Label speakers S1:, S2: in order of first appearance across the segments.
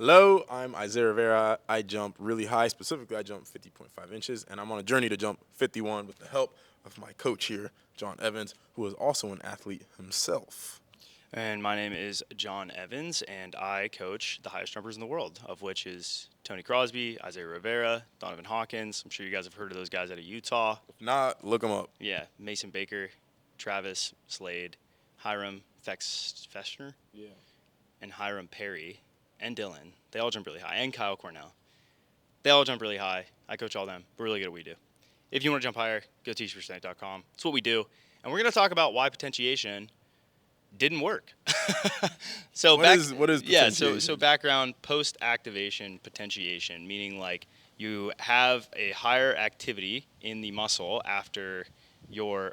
S1: Hello, I'm Isaiah Rivera. I jump really high. Specifically, I jump 50.5 inches, and I'm on a journey to jump 51 with the help of my coach here, John Evans, who is also an athlete himself.
S2: And my name is John Evans, and I coach the highest jumpers in the world, of which is Tony Crosby, Isaiah Rivera, Donovan Hawkins. I'm sure you guys have heard of those guys out of Utah.
S1: If not, look them up.
S2: Yeah, Mason Baker, Travis Slade, Hiram Festner,
S1: Yeah.
S2: and Hiram Perry, and Dylan. They all jump really high, and Kyle Cornell. They all jump really high. I coach all them. We're really good at what we do. If you want to jump higher, go to THPstrength.com. That's what we do. And we're going to talk about why potentiation didn't work.
S1: What is potentiation?
S2: So background, post activation potentiation, meaning like you have a higher activity in the muscle after you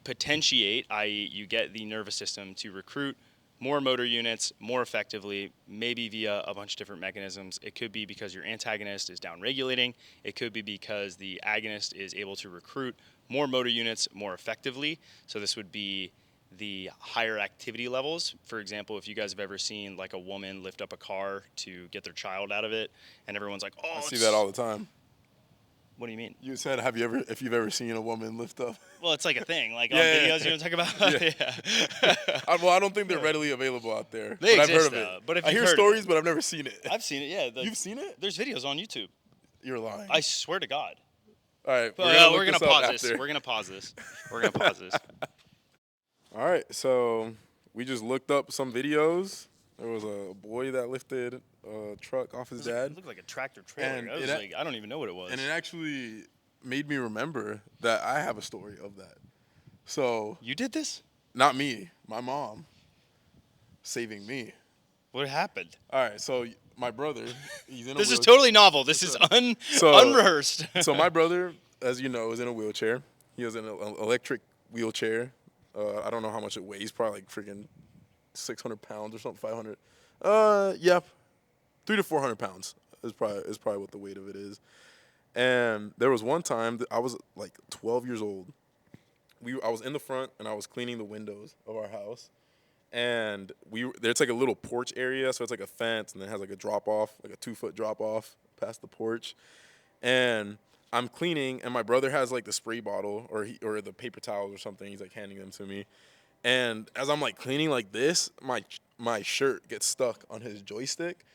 S2: potentiate, i.e. you get the nervous system to recruit more motor units more effectively, maybe via a bunch of different mechanisms. It could be because your antagonist is down-regulating. It could be because the agonist is able to recruit more motor units more effectively. So this would be the higher activity levels. For example, if you guys have ever seen like a woman lift up a car to get their child out of it, and everyone's like, "Oh,
S1: I see that all the time.
S2: What do you mean?
S1: You said, if you've ever seen a woman lift up?
S2: Well, it's like a thing, like on
S1: Yeah.
S2: videos. You know what I'm talking about? Yeah.
S1: I don't think they're readily available out there.
S2: They
S1: but I've
S2: exist,
S1: heard of
S2: though,
S1: it.
S2: but if
S1: I
S2: you've
S1: hear
S2: heard of
S1: stories,
S2: it-
S1: but I've never seen it.
S2: I've seen it. Yeah,
S1: You've seen it?
S2: There's videos on YouTube.
S1: You're lying.
S2: I swear to God.
S1: All right,
S2: But we're
S1: gonna
S2: gonna pause
S1: up
S2: this.
S1: after.
S2: We're gonna pause this. We're gonna pause this.
S1: All right, so we just looked up some videos. There was a boy that lifted a truck off his
S2: It
S1: dad,
S2: looked like a tractor trailer.
S1: And
S2: I was
S1: it-
S2: like, I don't even know what it was.
S1: and it actually made me remember that I have a story of that. So,
S2: You did this?
S1: not me, my mom saving me.
S2: What happened?
S1: All right, so my brother, he's in a
S2: This is
S1: wheelchair.
S2: totally novel. This is unrehearsed.
S1: So my brother, as you know, is in a wheelchair. He has an electric wheelchair. I don't know how much it weighs. Probably like freaking 600 pounds or something, 500. Yeah, 300 to 400 pounds is probably what the weight of it is. And there was one time that I was like 12 years old. I was in the front and I was cleaning the windows of our house. And there's like a little porch area, so it's like a fence, and then it has like a drop off, like a 2-foot drop off past the porch. And I'm cleaning, and my brother has like the spray bottle or the paper towels or something. He's like handing them to me. And as I'm like cleaning like this, my shirt gets stuck on his joystick,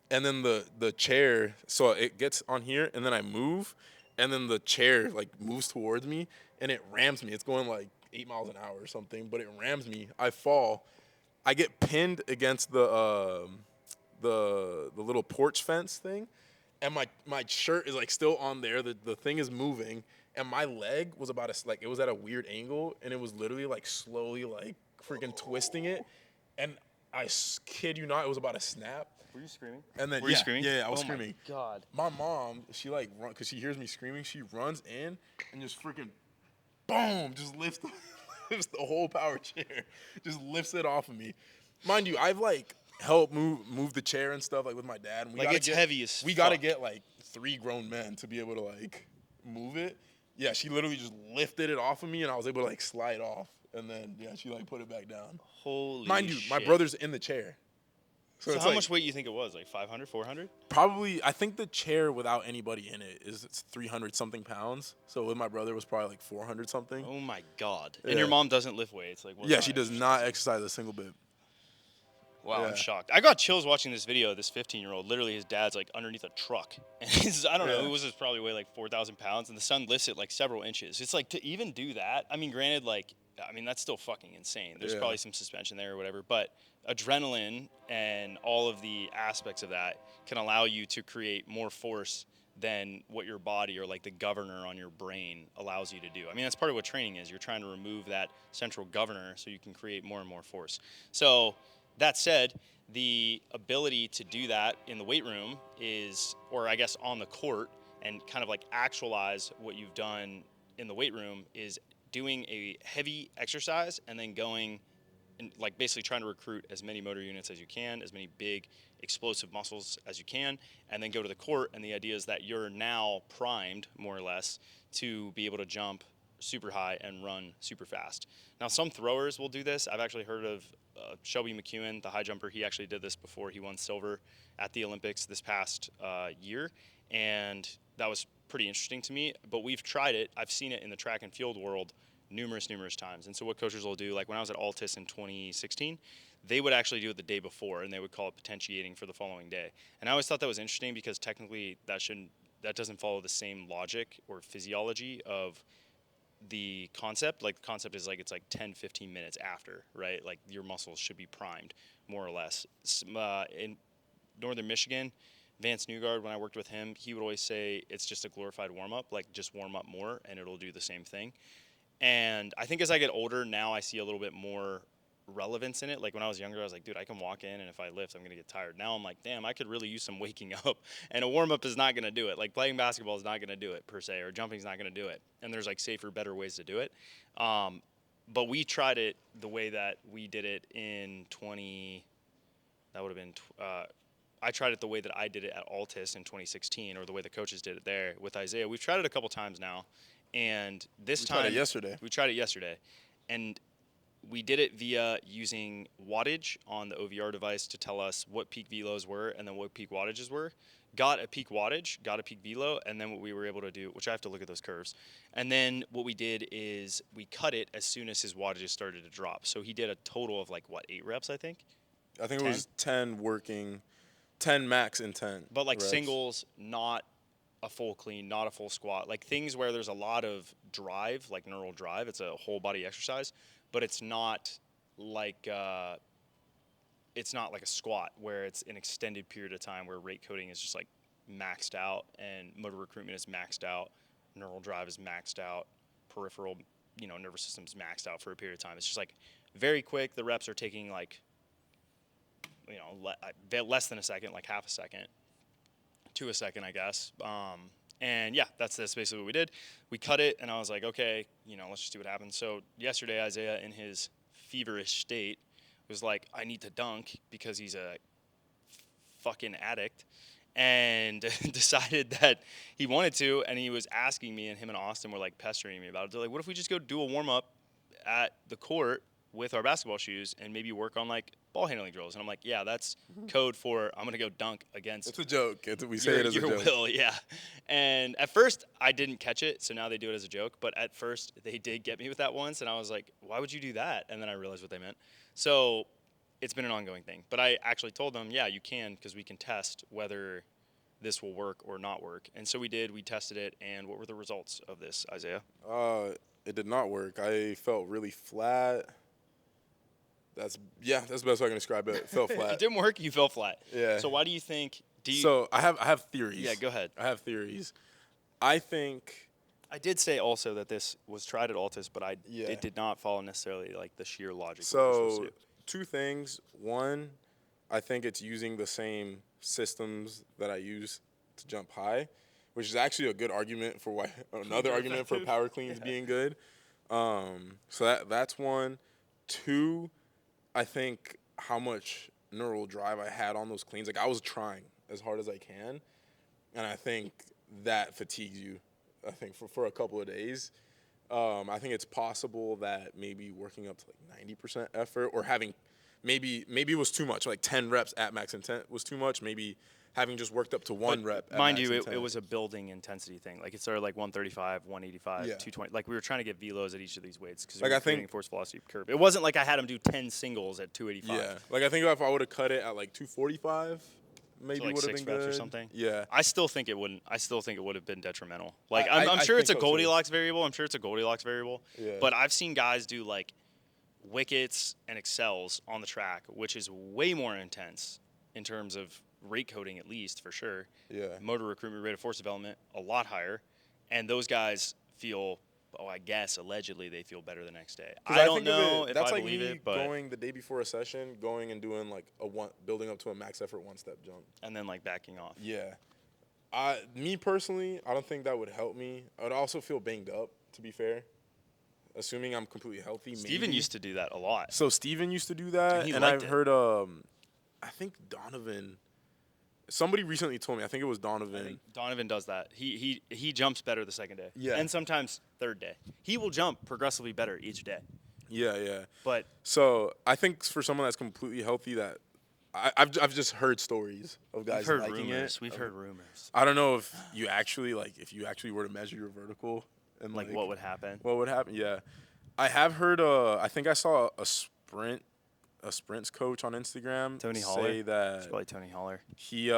S1: and then the chair, so it gets on here, and then I move, and then the chair like moves towards me, and it rams me. It's going like 8 miles an hour or something, but it rams me. I fall. I get pinned against the little porch fence thing, and my shirt is like still on there. The thing is moving, and my leg was it was at a weird angle, and it was literally like slowly like freaking twisting it, and kid you not, it was about to snap.
S2: Were you screaming?
S1: And then
S2: Were you screaming?
S1: Yeah, I was
S2: Oh
S1: screaming.
S2: My God.
S1: My mom, she like run because she hears me screaming. She runs in and just freaking, boom, just lifts the whole power chair, just lifts it off of me. Mind you, I've like helped move the chair and stuff like with my dad. And
S2: Like, it's heavy as
S1: We gotta
S2: fuck.
S1: get like 3 grown men to be able to like move it. Yeah, she literally just lifted it off of me, and I was able to like slide off, and then yeah, she like put it back down.
S2: Holy
S1: Mind you, my
S2: shit.
S1: brother's in the chair.
S2: So
S1: it's
S2: how
S1: like,
S2: much weight you think it was? Like 500, 400?
S1: Probably, I think the chair without anybody in it's 300 something pounds. So with my brother, it was probably like 400 something.
S2: Oh my God. And
S1: Yeah.
S2: your mom doesn't lift weights? Like, what
S1: Yeah,
S2: kind
S1: she
S2: of
S1: does
S2: exercise?
S1: not exercise a single bit.
S2: Wow,
S1: Yeah.
S2: I'm shocked. I got chills watching this video of this 15-year-old. Literally, his dad's like underneath a truck. And I don't know,
S1: Yeah.
S2: it was probably weigh like 4,000 pounds, and the son lifts it like several inches. It's like to even do that, I mean, granted, like, that's still fucking insane. There's
S1: Yeah.
S2: probably some suspension there or whatever, but adrenaline and all of the aspects of that can allow you to create more force than what your body or like the governor on your brain allows you to do. I mean, that's part of what training is. You're trying to remove that central governor so you can create more and more force. So that said, the ability to do that in the weight room is, or I guess on the court, and kind of like actualize what you've done in the weight room is doing a heavy exercise and then going and like basically trying to recruit as many motor units as you can, as many big explosive muscles as you can, and then go to the court. And the idea is that you're now primed more or less to be able to jump super high and run super fast. Now, some throwers will do this. I've actually heard of Shelby McEwen, the high jumper. He actually did this before. He won silver at the Olympics this past year, and that was pretty interesting to me. But we've tried it. I've seen it in the track and field world numerous times. And so what coaches will do, like when I was at Altus in 2016, they would actually do it the day before, and they would call it potentiating for the following day. And I always thought that was interesting because technically that doesn't follow the same logic or physiology of the concept. Like the concept is like it's like 10-15 minutes after, right? Like your muscles should be primed more or less. In northern Michigan, Vance Newgard, when I worked with him, he would always say it's just a glorified warm-up, like just warm up more and it'll do the same thing. And I think as I get older now, I see a little bit more relevance in it. Like when I was younger, I was like, dude, I can walk in and if I lift, I'm going to get tired. Now I'm like, damn, I could really use some waking up. And a warm up is not going to do it. Like playing basketball is not going to do it per se, or jumping is not going to do it. And there's like safer, better ways to do it. But we tried it the way that we did it in that would have been, I tried it the way that I did it at Altus in 2016, or the way the coaches did it there with Isaiah. We've tried it a couple times now. And this time.
S1: Tried it yesterday.
S2: We tried it yesterday. And we did it via using wattage on the OVR device to tell us what peak velos were and then what peak wattages were. Got a peak wattage, got a peak velo, and then what we were able to do, which I have to look at those curves. And then what we did is we cut it as soon as his wattages started to drop. So he did a total of 8 reps, I think?
S1: I think 10? It was 10 working, 10 max in 10.
S2: But
S1: reps.
S2: Singles, not a full clean, not a full squat. Like things where there's a lot of drive, like neural drive. It's a whole body exercise, but it's not like a squat where it's an extended period of time where rate coding is just like maxed out and motor recruitment is maxed out, neural drive is maxed out, peripheral, nervous system's maxed out for a period of time. It's just like very quick. The reps are taking less than a second, like half a second to a second, I guess. And yeah, that's basically what we did. We cut it, and I was like, okay, let's just see what happens. So yesterday, Isaiah, in his feverish state, was like, I need to dunk because he's a fucking addict, and decided that he wanted to, and he was asking me, and him and Austin were like pestering me about it. They're like, what if we just go do a warm-up at the court with our basketball shoes and maybe work on ball handling drills? And I'm like, yeah, that's code for I'm gonna go dunk against.
S1: It's a joke. We say it as a joke.
S2: Your will, yeah. And at first I didn't catch it, so now they do it as a joke. But at first they did get me with that once, and I was like, why would you do that? And then I realized what they meant. So it's been an ongoing thing. But I actually told them, yeah, you can, because we can test whether this will work or not work. And so we did. We tested it. And what were the results of this, Isaiah?
S1: It did not work. I felt really flat. That's the best way I can describe it. It felt flat.
S2: It didn't work. You fell flat.
S1: Yeah.
S2: So why do you think?
S1: So I have theories.
S2: Yeah, go ahead.
S1: I have theories. I think.
S2: I did say also that this was tried at Altus, but it did not follow necessarily the sheer logic.
S1: So two things. One, I think it's using the same systems that I use to jump high, which is actually a good argument for why another argument for power cleans being good. So that's one. Two, I think how much neural drive I had on those cleans. I was trying as hard as I can, and I think that fatigues you, I think, for a couple of days. I think it's possible that maybe working up to 90% effort, or having maybe it was too much, 10 reps at max intent was too much. Maybe having just worked up to one rep at
S2: mind
S1: max
S2: you,
S1: intent.
S2: it was a building intensity thing. It started 135, 185, 220. We were trying to get velos at each of these weights because we were creating force velocity curve. It wasn't like I had him do 10 singles at 285.
S1: Yeah, I think if I would have cut it at 245, maybe
S2: so
S1: would have been
S2: 6 reps
S1: good
S2: or something.
S1: Yeah,
S2: I still think it wouldn't. I still think it would have been detrimental. I'm sure it's a Goldilocks variable.
S1: Yeah.
S2: But I've seen guys do wickets and excels on the track, which is way more intense in terms of rate coding, at least, for sure.
S1: Yeah.
S2: Motor recruitment, rate of force development, a lot higher. And those guys feel, I guess, allegedly, they feel better the next day. I don't know if I believe it, but...
S1: going the day before a session, going and doing building up to a max effort one-step jump.
S2: And then backing off.
S1: Yeah. Me personally, I don't think that would help me. I would also feel banged up, to be fair. Assuming I'm completely healthy,
S2: Steven used to do that a lot.
S1: So Steven used to do that, and I've heard, I think Donovan Somebody recently told me, I think it was
S2: I
S1: Donovan.
S2: think Donovan does that. He jumps better the second day.
S1: Yeah.
S2: And sometimes third day. He will jump progressively better each day.
S1: Yeah, yeah.
S2: But
S1: So I think for someone that's completely healthy, that I've just heard stories of
S2: we've
S1: guys
S2: heard
S1: liking
S2: rumors.
S1: it.
S2: We've heard rumors.
S1: I don't know if you actually were to measure your vertical and
S2: Like what would happen?
S1: what would happen. Yeah, I have heard. I think I saw a sprints coach on Instagram
S2: Tony
S1: say
S2: Holler? It's
S1: that
S2: probably Tony Holler.
S1: he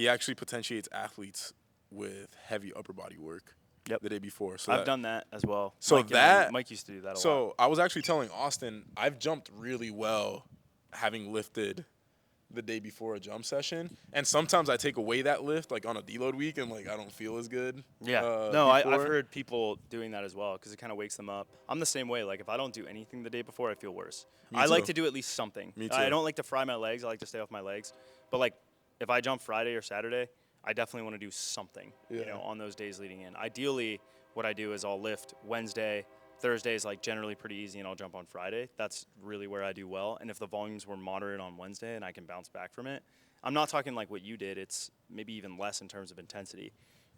S1: actually potentiates athletes with heavy upper body work.
S2: Yep.
S1: The day before. So
S2: I've done that as well.
S1: So
S2: Mike used to do that a lot.
S1: So I was actually telling Austin, I've jumped really well having lifted the day before a jump session. And sometimes I take away that lift, like on a deload week, and like I don't feel as good.
S2: Yeah. No, I've heard people doing that as well because it kind of wakes them up. I'm the same way. Like if I don't do anything the day before, I feel worse. I like to do at least something.
S1: Me too.
S2: I don't like to fry my legs. I like to stay off my legs. But like if I jump Friday or Saturday, I definitely want to do something, on those days leading in. Ideally, what I do is I'll lift Wednesday. Thursday is like generally pretty easy, and I'll jump on Friday. That's really where I do well. And if the volumes were moderate on Wednesday and I can bounce back from it, I'm not talking like what you did. It's maybe even less in terms of intensity,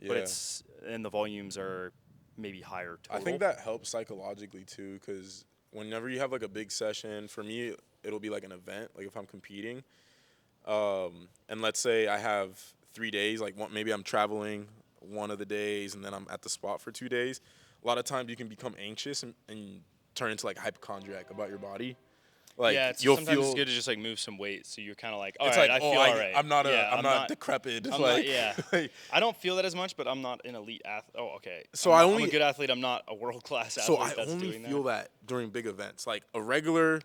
S2: but and the volumes are maybe higher total.
S1: I think that helps psychologically too, because whenever you have like a big session, for me, it'll be like an event. Like if I'm competing, and let's say I have 3 days, like maybe I'm traveling one of the days and then I'm at the spot for 2 days. A lot of times you can become anxious and turn into like hypochondriac about your body. Like
S2: sometimes it's good to just like move some weight, so you're kind of like, all right,
S1: like,
S2: I feel all right.
S1: I'm not decrepit.
S2: I don't feel that as much, but I'm not an elite athlete. Oh, okay.
S1: So
S2: I'm a good athlete. I'm not a world class athlete.
S1: So I only feel that during big events, like a regular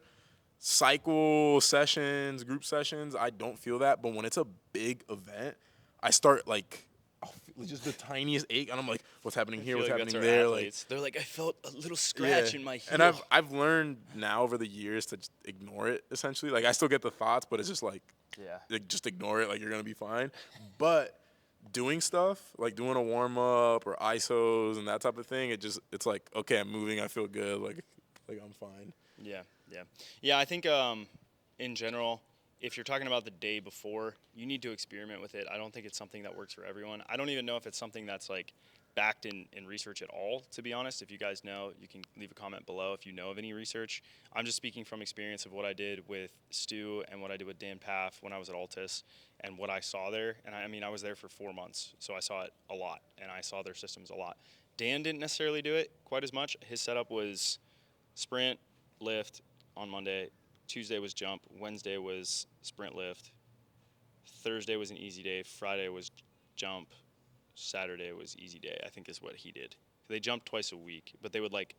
S1: cycle sessions, group sessions. I don't feel that, but when it's a big event, I start like. Just the tiniest ache, and I'm like, "What's happening here? What's happening there?" Like,
S2: they're like, "I felt a little scratch in my heel."
S1: And I've learned now over the years to just ignore it. Essentially, like I still get the thoughts, but it's just like, just ignore it. Like you're gonna be fine. But doing stuff like doing a warm up or ISOs and that type of thing, it's like, okay, I'm moving. I feel good. Like I'm fine.
S2: Yeah. I think in general, if you're talking about the day before, you need to experiment with it. I don't think it's something that works for everyone. I don't even know if it's something that's like backed in research at all, to be honest. If you guys know, you can leave a comment below if you know of any research. I'm just speaking from experience of what I did with Stu and what I did with Dan Paff when I was at Altus and what I saw there. And I mean, I was there for 4 months, so I saw it a lot, and I saw their systems a lot. Dan didn't necessarily do it quite as much. His setup was sprint, lift on Monday, Tuesday was jump, Wednesday was sprint lift, Thursday was an easy day, Friday was jump, Saturday was easy day, I think is what he did. They jumped twice a week, but they would like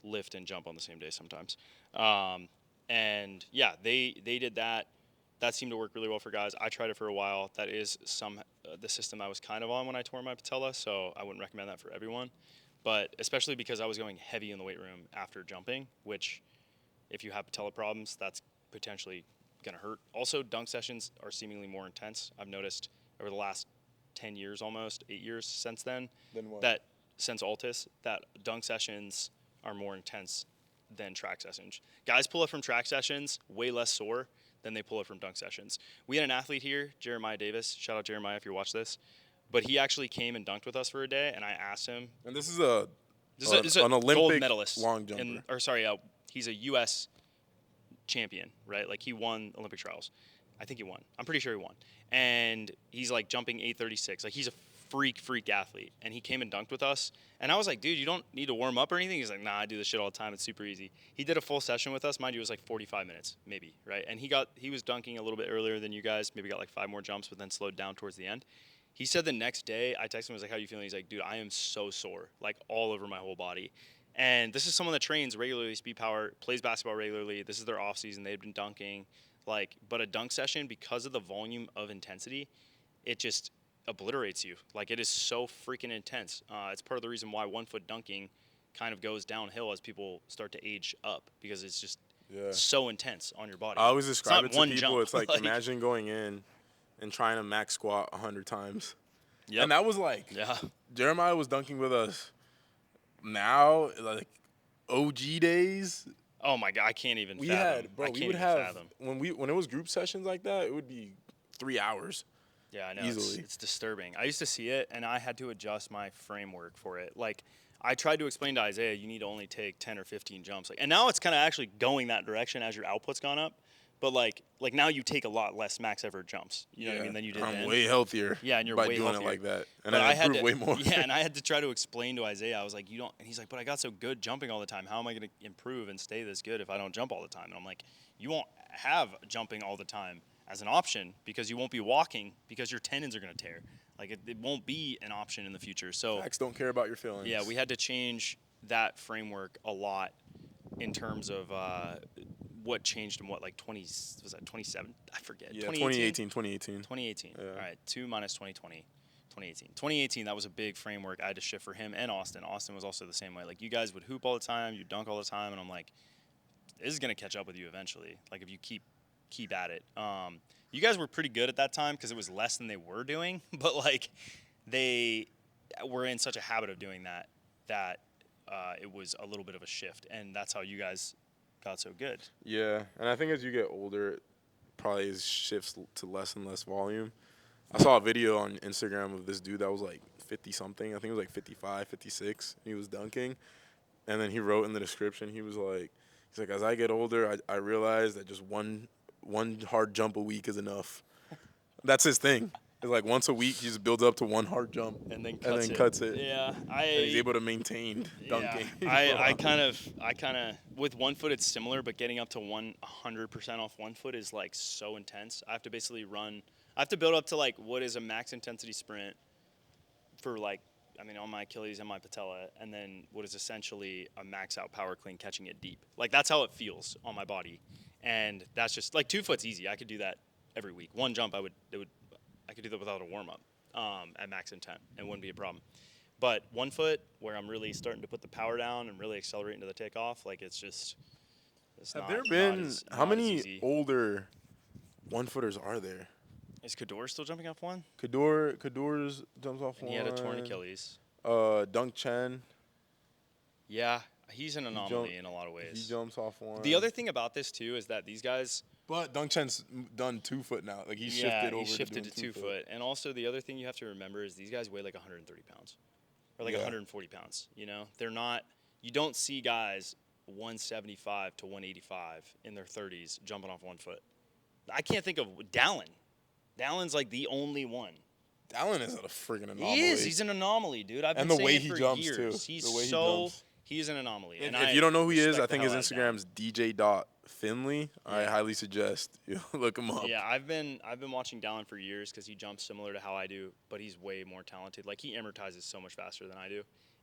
S2: lift and jump on the same day sometimes. And yeah, they did that. That seemed to work really well for guys. I tried it for a while. That is the system I was kind of on when I tore my patella, so I wouldn't recommend that for everyone. But especially because I was going heavy in the weight room after jumping, which if you have patella problems, that's potentially going to hurt. Also, dunk sessions are seemingly more intense. I've noticed over the last 10 years almost, 8 years since then, that since Altus, that dunk sessions are more intense than track sessions. Guys pull up from track sessions way less sore than they pull up from dunk sessions. We had an athlete here, Jeremiah Davis. Shout out Jeremiah if you watch this. But he actually came and dunked with us for a day, and I asked him.
S1: And this is
S2: an
S1: Olympic
S2: gold medalist,
S1: long jumper.
S2: He's a U.S. champion, right? Like he won Olympic trials. I think he won. I'm pretty sure he won. And he's like jumping 836. Like he's a freak athlete. And he came and dunked with us. And I was like, dude, you don't need to warm up or anything. He's like, nah, I do this shit all the time. It's super easy. He did a full session with us. Mind you, it was like 45 minutes, maybe, right? And he was dunking a little bit earlier than you guys. Maybe got like 5 more jumps, but then slowed down towards the end. He said the next day, I texted him, I was like, how you feeling? He's like, dude, I am so sore, like all over my whole body. And this is someone that trains regularly, speed power, plays basketball regularly. This is their off season. They've been dunking. But a dunk session, because of the volume of intensity, it just obliterates you. Like it is so freaking intense. It's part of the reason why 1 foot dunking kind of goes downhill as people start to age up, because it's just so intense on your body.
S1: I always describe it to people.
S2: Jump.
S1: It's like imagine going in and trying to max squat 100 times.
S2: Yep.
S1: And that was like, Jeremiah was dunking with us now, like OG days.
S2: Oh my God, I can't even fathom.
S1: When it was group sessions like that, it would be 3 hours.
S2: Yeah, I know.
S1: Easily.
S2: It's disturbing. I used to see it, and I had to adjust my framework for it. Like, I tried to explain to Isaiah, you need to only take 10 or 15 jumps. Like, and now it's kind of actually going that direction as your output's gone up. But like now you take a lot less max effort jumps. You know what I mean? Than you did
S1: I'm
S2: then.
S1: way healthier.
S2: Yeah, and you're
S1: by
S2: way
S1: doing
S2: healthier.
S1: it like that, and
S2: but
S1: I
S2: had
S1: improved
S2: to,
S1: way more.
S2: Yeah, and I had to try to explain to Isaiah. I was like, you don't. And he's like, but I got so good jumping all the time. How am I going to improve and stay this good if I don't jump all the time? And I'm like, you won't have jumping all the time as an option because you won't be walking because your tendons are going to tear. Like it won't be an option in the future. So
S1: Facts don't care about your feelings.
S2: yeah, we had to change that framework a lot in terms of what changed in what, like 20, was that 27? I forget.
S1: Yeah, 2018.
S2: 2018.
S1: Yeah.
S2: All right, 2 minus 2020. 2018. 2018, that was a big framework I had to shift for him and Austin. Austin was also the same way. Like, you guys would hoop all the time, you dunk all the time, and I'm like, this is going to catch up with you eventually. Like, if you keep at it. You guys were pretty good at that time because it was less than they were doing, but, like, they were in such a habit of doing that it was a little bit of a shift, and that's how you guys got so good.
S1: Yeah, and I think as you get older, it probably shifts to less and less volume. I saw a video on Instagram of this dude that was like 50-something. I think it was like 55, 56. He was dunking. And then he wrote in the description, he's like, as I get older, I realize that just one hard jump a week is enough. That's his thing. It's like once a week, he just builds up to one hard jump
S2: And then
S1: cuts it.
S2: Yeah,
S1: and he's able to maintain dunking.
S2: Yeah, I kind of with one foot it's similar, but getting up to 100% off one foot is like so intense. I have to basically I have to build up to like what is a max intensity sprint for like, I mean, on my Achilles and my patella, and then what is essentially a max out power clean catching it deep. Like that's how it feels on my body, and that's just like 2 foot's easy. I could do that every week. One jump, I could do that without a warm up at max intent. It wouldn't be a problem. But 1 foot, where I'm really starting to put the power down and really accelerate into the takeoff, like it's
S1: Have there been how many older 1-footers are there?
S2: Is Kador still jumping off one?
S1: Kador's jumps off one.
S2: He had a torn Achilles.
S1: Dunk Chen.
S2: Yeah, he's an anomaly in a lot of ways.
S1: He jumps off one.
S2: The other thing about this too is that these guys.
S1: But Dunk Chen's done 2 foot now. Like he shifted
S2: to 2 foot. And also the other thing you have to remember is these guys weigh like 130 pounds, or like 140 pounds. You know, they're not. You don't see guys 175 to 185 in their 30s jumping off 1 foot. I can't think of Dallin. Dallin's like the only one.
S1: Dallin is a freaking anomaly.
S2: He is. He's an anomaly, dude. I've been
S1: and the
S2: saying
S1: way
S2: it
S1: he
S2: for
S1: jumps
S2: years.
S1: too.
S2: He's
S1: the way
S2: so.
S1: he jumps.
S2: He's an anomaly.
S1: And
S2: and
S1: if you don't know who he is, I
S2: respect
S1: think
S2: the
S1: his
S2: hell out of
S1: Instagram's DJ.Finley.
S2: Yeah.
S1: I highly suggest you look him up.
S2: Yeah, I've been watching Dallin for years because he jumps similar to how I do, but he's way more talented. Like he amortizes so much faster than I do.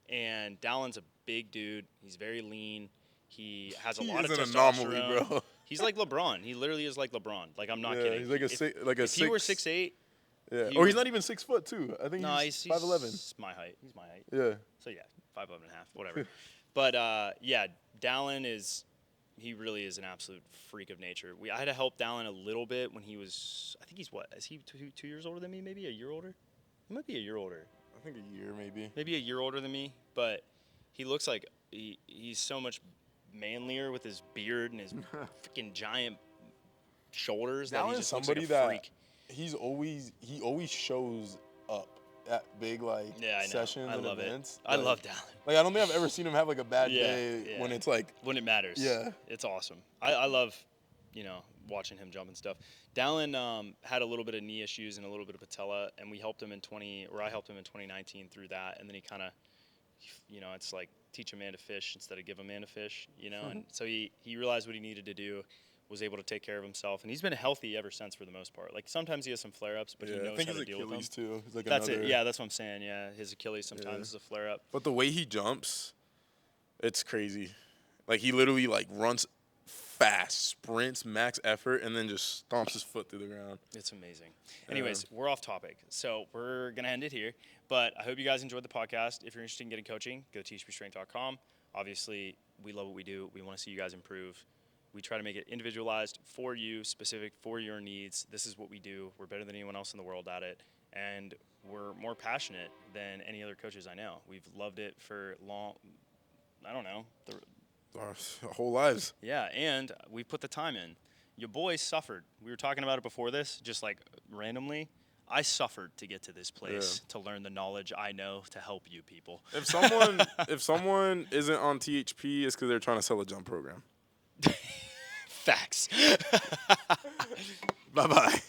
S2: And Dallin's a big dude. He's very lean. He has a lot of testosterone.
S1: He's an anomaly, bro.
S2: He's like LeBron. He literally is like LeBron. Like I'm not kidding.
S1: He's like
S2: if he were 6'8".
S1: Yeah. Or he's not even 6 foot too. I think he's 5'11".
S2: He's my height. He's my height.
S1: Yeah.
S2: So yeah, 5'11 and a half, whatever. But yeah, Dallin he really is an absolute freak of nature. I had to help Dallin a little bit when he was. I think he's what? Is he 2 years older than me? Maybe a year older. He might be a year older.
S1: I think a year maybe.
S2: Maybe a year older than me, but he looks like he's so much manlier with his beard and his freaking giant shoulders. That he just looks like a freak.
S1: He always shows up at big sessions and events.
S2: I love Dallin.
S1: Like I don't think I've ever seen him have like a bad day when it's like
S2: when it matters.
S1: Yeah,
S2: it's awesome. I love watching him jump and stuff. Dallin had a little bit of knee issues and a little bit of patella, and I helped him in 2019 through that, and then he kind of it's like teach a man to fish instead of give a man to fish, and so he realized what he needed to do, was able to take care of himself, and he's been healthy ever since for the most part. Like sometimes he has some flare-ups, but he knows how to deal with them.
S1: Too. Like
S2: that's it. Yeah, that's what I'm saying. Yeah, his Achilles sometimes is a flare-up.
S1: But the way he jumps, it's crazy. Like he literally runs fast, sprints, max effort, and then just stomps his foot through the ground.
S2: It's amazing. Anyways, we're off topic, so we're gonna end it here. But I hope you guys enjoyed the podcast. If you're interested in getting coaching, go to THPstrength.com. Obviously, we love what we do. We want to see you guys improve. We try to make it individualized for you, specific for your needs. This is what we do. We're better than anyone else in the world at it. And we're more passionate than any other coaches I know. We've loved it for
S1: Our whole lives.
S2: Yeah, and we put the time in. your boy suffered. We were talking about it before this, just like randomly. I suffered to get to this place to learn the knowledge I know to help you people.
S1: If someone isn't on THP, it's because they're trying to sell a jump program.
S2: Facts.
S1: Bye bye.